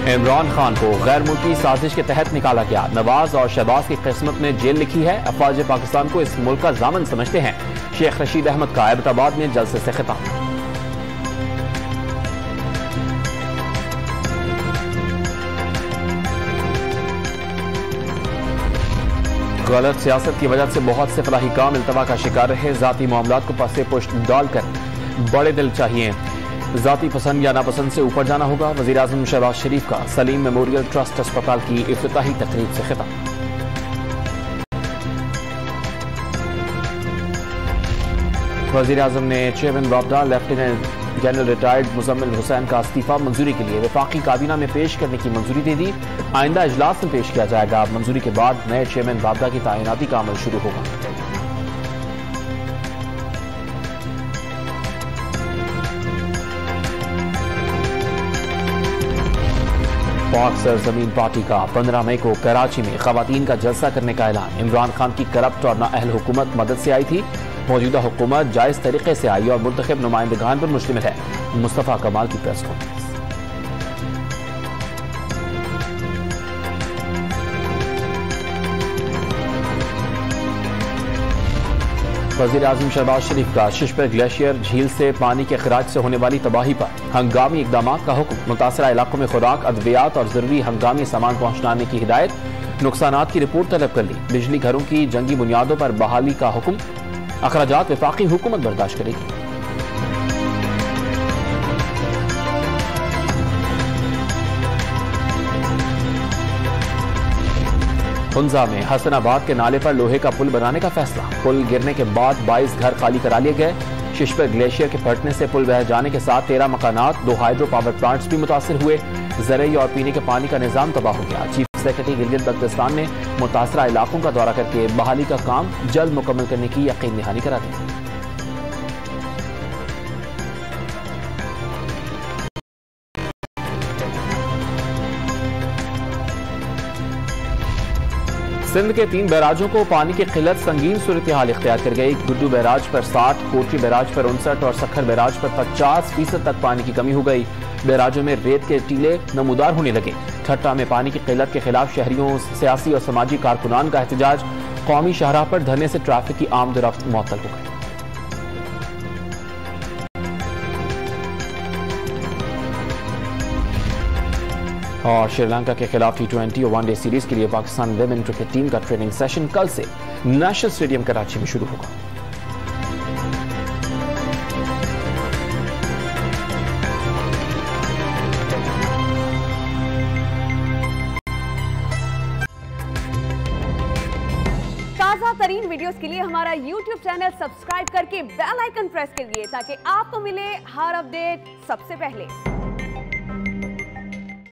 इमरान खान को गैर मुल्की साजिश के तहत निकाला गया। नवाज और शहबाज की किस्मत में जेल लिखी है। अफवाज पाकिस्तान को इस मुल्क का जामन समझते हैं। शेख रशीद अहमद का एबटाबाद में जलसे से खिताब। गलत सियासत की वजह से बहुत से फलाही काम इल्तवा का शिकार रहे। जाती मामलात को पसे पुष्ट डालकर बड़े दिल चाहिए। जाती पसंद या नापसंद से ऊपर जाना होगा। वजीर आजम शहबाज शरीफ का सलीम मेमोरियल ट्रस्ट अस्पताल की इफ्तिताही तकरीब से खिताब। वजीर आजम ने चेयरमैन वापडा lieutenant general retired Muzammil Hussain का इस्तीफा मंजूरी के लिए वफाकी काबीना में पेश करने की मंजूरी दे दी। आइंदा इजलास में पेश किया जाएगा। मंजूरी के बाद नए चेयरमैन वापडा की तैनाती का अमल शुरू होगा। पाक सरजमीन पार्टी का 15 मई को कराची में खवातीन का जलसा करने का ऐलान। इमरान खान की करप्ट और नाअहल हुकूमत मदद से आई थी। मौजूदा हुकूमत जायज तरीके से आई और मुंतखब नुमाइंदगान पर मुश्तमिल है। मुस्तफा कमाल की प्रेस कॉन्फ्रेंस। वज़ीर आज़म शहबाज शरीफ का शिशपर ग्लेशियर झील से पानी के खराज से होने वाली तबाही पर हंगामी इकदाम का हुक्म। मुतासरा इलाकों में खुराक, अद्वियात और जरूरी हंगामी सामान पहुंचाने की हिदायत। नुकसानात की रिपोर्ट तलब कर ली। बिजली घरों की जंगी बुनियादों पर बहाली का हुक्म। अखराजात वफाकी हुकूमत बर्दाश्त करेगी। हुंजा में हसनाबाद के नाले पर लोहे का पुल बनाने का फैसला। पुल गिरने के बाद 22 घर खाली करा लिए गए। शिशपर ग्लेशियर के फटने से पुल बह जाने के साथ 13 मकानात, 2 हाइड्रो पावर प्लांट्स भी मुतासिर हुए। ज़रई और पीने के पानी का निजाम तबाह हो गया। चीफ सेक्रेटरी गिलगित बल्तिस्तान ने मुतासरा इलाकों का दौरा करके बहाली का काम जल्द मुकम्मल करने की यकीन दहानी करा दी। सिंध के 3 बैराजों को पानी की किल्लत संगीन सूरत हाल इख्तियार कर गई। गुड्डू बैराज पर 60, कोटरी बैराज पर 59 और सखर बैराज पर 50% तक पानी की कमी हो गई। बैराजों में रेत के टीले नमूदार होने लगे। ठट्टा में पानी की किल्लत के खिलाफ शहरियों, सियासी और समाजी कारकुनान का एहतजाज। कौमी शाहराह पर धरने से ट्रैफिक की आमदोरफ्त मुअत्तल हो गई। और श्रीलंका के खिलाफ T20 और वनडे सीरीज के लिए पाकिस्तान विमेन क्रिकेट टीम का ट्रेनिंग सेशन कल से नेशनल स्टेडियम कराची में शुरू होगा। ताजा तरीन वीडियोस के लिए हमारा YouTube चैनल सब्सक्राइब करके बेल आइकन प्रेस करिए ताकि आपको मिले हर अपडेट सबसे पहले।